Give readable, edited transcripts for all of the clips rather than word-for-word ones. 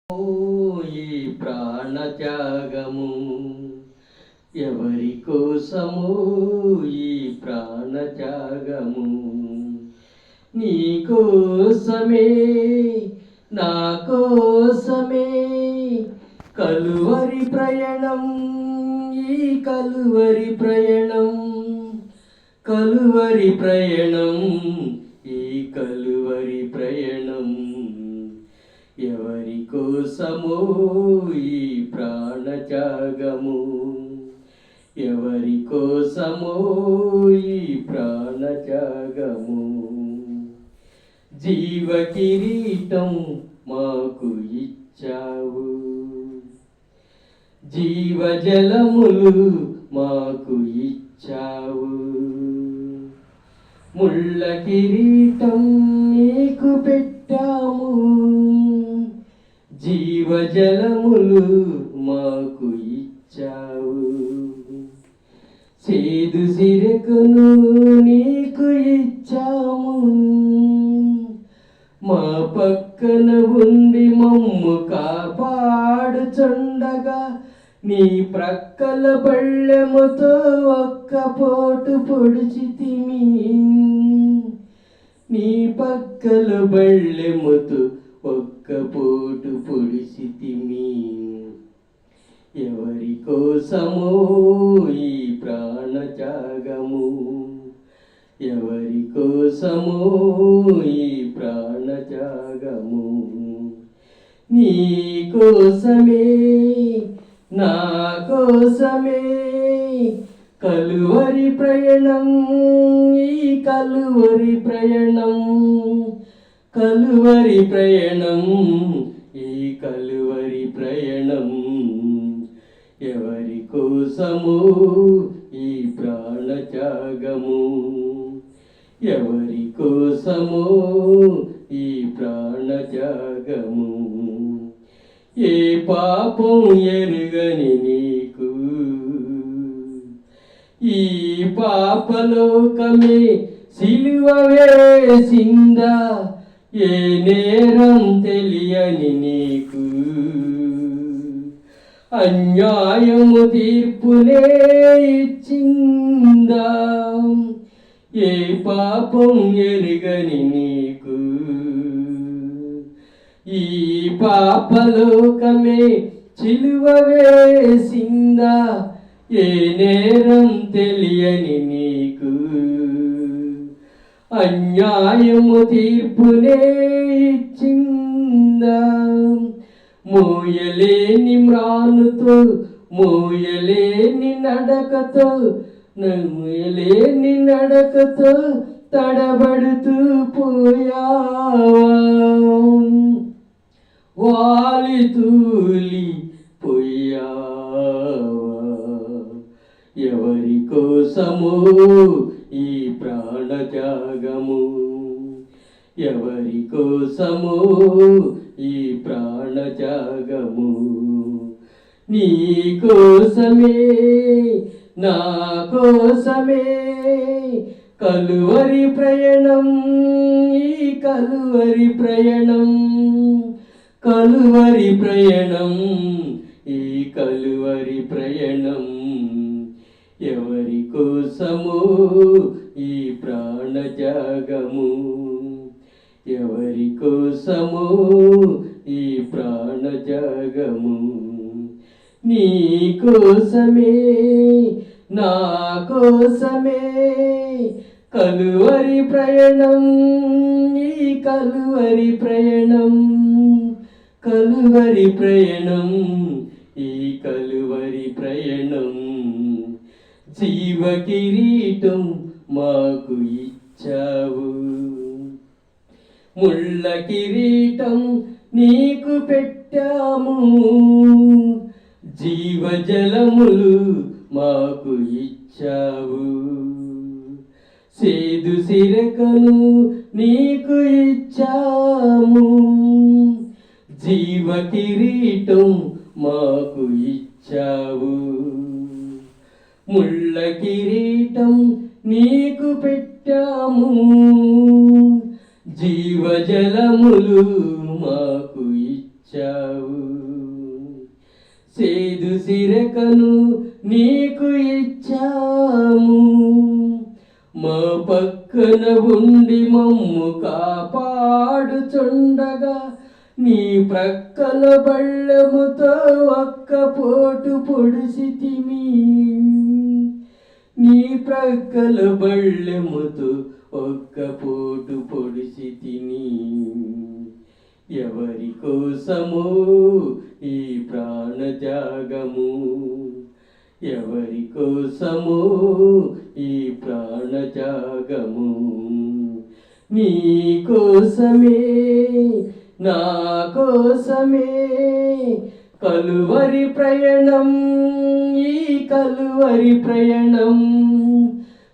ఈ ప్రాణత్యాగము ఎవరి కోసము? ఈ ప్రాణత్యాగము నీ కోసమే, నా కోసమే. కలువరి ప్రయాణం, ఈ కలువరి ప్రయాణం, కలువరి ప్రయాణం, ఈ కలువరి ప్రయాణం ఎవరి కోసము? ఈ ప్రాణత్యాగము ఎవరి కోసము? ఈ ప్రాణత్యాగము. జీవ కిరీటం మాకు ఇచ్చావు, జీవజలములు మాకు ఇచ్చావు. ముళ్ళ కిరీటం నీకు పెట్టాము, జీవజలములు మాకు ఇచ్చావు. సేదు సిరకును నీకు ఇచ్చాము, మా పక్కన ఉండి మమ్ము కాపాడుచుండగా నీ ప్రక్కల బళ్ళెముతో ఒక్క పోటు పొడిచితిమి, నీ పక్కల బళ్ళెముతో ఒక్క పోటు పొడిచితిమి. ఎవరి కోసమో ఈ ప్రాణత్యాగము, ఎవరి కోసమో ఈ ప్రాణత్యాగము. నీ కోసమే, నా కోసమే. కలువరి ప్రయాణం, ఈ కలువరి ప్రయాణం, కలువరి ప్రయాణం, ఈ కలువరి ప్రయాణం ఎవరి కోసము? ఈ ప్రాణత్యాగము ఎవరి కోసము? ఈ ప్రాణత్యాగము. ఏ పాపం ఎరుగని నీకు ఈ పాపలోకమే సిలువ వేసిందా? ఏ నేరం తెలియని నీకు అన్యాయము తీర్పునే ఇచ్చిందా? ఏ పాపం ఎరుగని నీకు ఈ పాపలోకమే సిలువ వేసిందా? ఏ నేరం తెలియని నీకు అన్యాయము తీర్పునే ఇచ్చిందా? మోయలేని మ్రానుతో, మోయలేని నడకతో, మోయలేని నడకతో తడబడుతూ పోయావా? వాలి తూలి పోయావా? ఎవరి కోసము ఈ ప్రాణత్యాగము, ఎవరి కోసము ఈ ప్రాణత్యాగము. నీ కోసమే, నా కోసమే. కలువరి ప్రయాణం, ఈ కలువరి ప్రయాణం, కలువరి ప్రయాణం, ఈ కలువరి ప్రయాణం ఎవరి కోసము? ఈ ప్రాణత్యాగము ఎవరి కోసము? ఈ ప్రాణత్యాగము. నీ కోసమే, నా కోసమే. కలువరి ప్రయాణం, ఈ కలువరి ప్రయాణం, కలువరి ప్రయాణం, ఈ కలువరి ప్రయాణం. జీవ కిరీటం మాకు ఇచ్చావు, ముళ్ళ కిరీటం నీకు పెట్టాము, జీవజలములు మాకు ఇచ్చావు. సేదు సిరకను నీకు ఇచ్చాము, జీవ కిరీటం మాకు ఇచ్చావు. ముళ్ళ కిరీటం నీకు పెట్టాము, జీవజలములు మాకు ఇచ్చావు. సేదు సిరకను నీకు ఇచ్చాము. మా పక్కన ఉండి మమ్ము కాపాడుచుండగా నీ ప్రక్కల బళ్ళెముతో ఒక్క పోటు పొడిసితిమి. నీ ప్రక్కల బళ్ళెముతో ఒక్క పోటు పొడిసితిని. ఎవరి కోసమో ఈ ప్రాణత్యాగము, ఎవరి కోసమో ఈ ప్రాణత్యాగము. నీ కోసమే నా కోసమే కలువరి ప్రయాణం, ఈ కలువరి ప్రయాణం,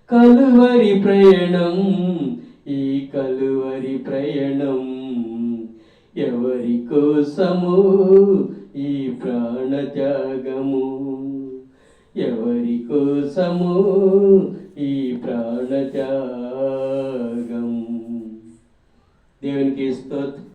కలువరి ప్రయాణం, ఈ కలువరి ప్రయాణం. ఎవరి కోసమో ఈ ప్రాణత్యాగము, ఎవరి కోసమో ఈ ప్రాణత్యాగం. దేవునికి స్తోత్రం.